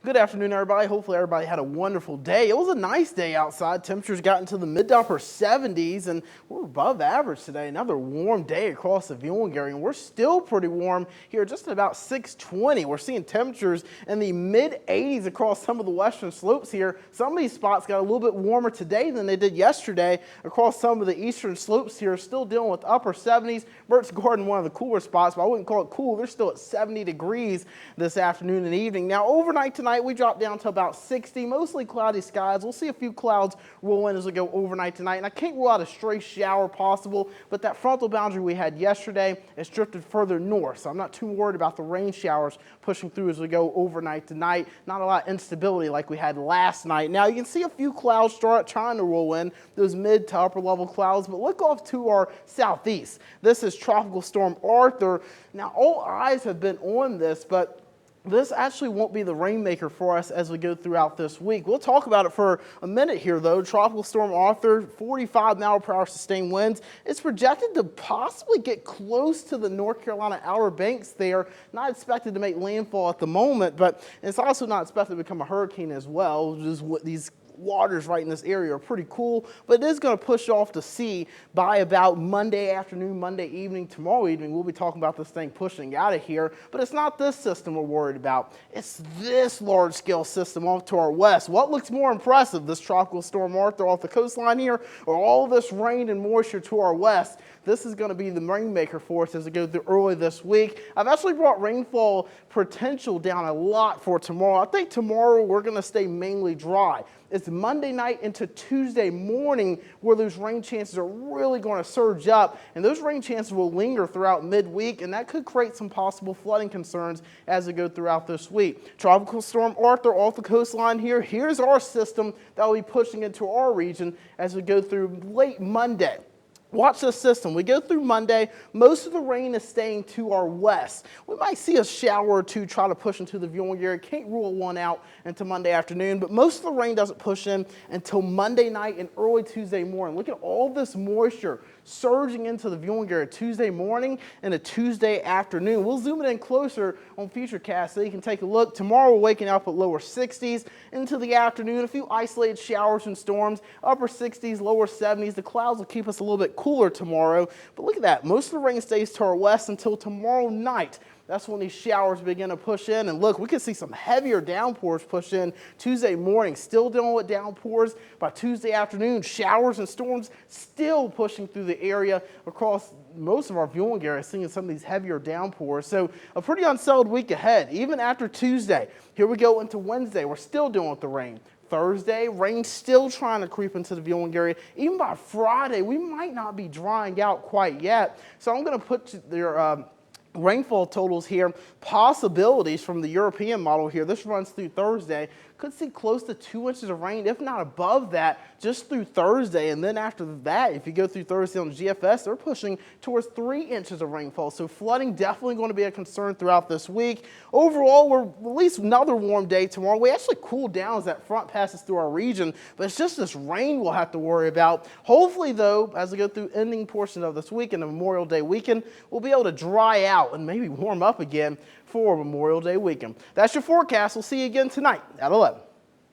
Good afternoon, everybody. Hopefully everybody had a wonderful day. It was a nice day outside. Temperatures got into the mid to upper 70s, and we're above average today. Another warm day across the viewing area, and we're still pretty warm here, just at about 620. We're seeing temperatures in the mid 80s across some of the western slopes here. Some of these spots got a little bit warmer today than they did yesterday. Across some of the eastern slopes here, still dealing with upper 70s. Burt's Garden, one of the cooler spots, but I wouldn't call it cool. They're still at 70 degrees this afternoon and evening. Now, overnight tonight, we drop down to about 60, mostly cloudy skies. We'll see a few clouds roll in as we go overnight tonight, and I can't rule out a stray shower possible, but that frontal boundary we had yesterday has drifted further north, so I'm not too worried about the rain showers pushing through as we go overnight tonight. Not a lot of instability like we had last night. Now, you can see a few clouds start trying to roll in, those mid to upper level clouds, but look off to our southeast. This is Tropical Storm Arthur. Now, all eyes have been on this, but this actually won't be the rainmaker for us as we go throughout this week. We'll talk about it for a minute here, though. Tropical Storm Arthur, 45-mile-per-hour sustained winds. It's projected to possibly get close to the North Carolina Outer Banks there. Not expected to make landfall at the moment, but it's also not expected to become a hurricane as well. Just what these waters right in this area are pretty cool, but it is going to push off to sea by about Monday afternoon, Monday evening. Tomorrow evening, we'll be talking about this thing pushing out of here, but it's not this system we're worried about. It's this large-scale system off to our west. What looks more impressive, this Tropical Storm Arthur off the coastline here, or all this rain and moisture to our west? This is going to be the rainmaker for us as we go through early this week. I've actually brought rainfall potential down a lot for tomorrow. I think tomorrow we're going to stay mainly dry. It's Monday night into Tuesday morning where those rain chances are really going to surge up, and those rain chances will linger throughout midweek, and that could create some possible flooding concerns as we go throughout this week. Tropical Storm Arthur off the coastline here. Here's our system that will be pushing into our region as we go through late Monday. Watch this system. We go through Monday. Most of the rain is staying to our west. We might see a shower or two try to push into the viewing area. Can't rule one out until Monday afternoon, but most of the rain doesn't push in until Monday night and early Tuesday morning. Look at all this moisture surging into the viewing area Tuesday morning and a Tuesday afternoon. We'll zoom it in closer on Futurecast so you can take a look. Tomorrow we're waking up at lower 60s into the afternoon. A few isolated showers and storms, upper 60s, lower 70s. The clouds will keep us a little bit cooler tomorrow, but look at that. Most of the rain stays to our west until tomorrow night. That's when these showers begin to push in. And look, we could see some heavier downpours push in Tuesday morning. Still dealing with downpours by Tuesday afternoon. Showers and storms still pushing through the area across most of our viewing area, seeing some of these heavier downpours. So a pretty unsettled week ahead, even after Tuesday. Here we go into Wednesday. We're still dealing with the rain. Thursday, rain still trying to creep into the viewing area. Even by Friday, we might not be drying out quite yet. So I'm going to put your rainfall totals here, possibilities from the European model here. This runs through Thursday. Could see close to 2 inches of rain, if not above that, just through Thursday. And then after that, if you go through Thursday on GFS, they're pushing towards 3 inches of rainfall. So flooding definitely going to be a concern throughout this week. Overall, we're at least another warm day tomorrow. We actually cool down as that front passes through our region, but it's just this rain we'll have to worry about. Hopefully, though, as we go through ending portion of this week and the Memorial Day weekend, we'll be able to dry out and maybe warm up again for Memorial Day weekend. That's your forecast. We'll see you again tonight at 11.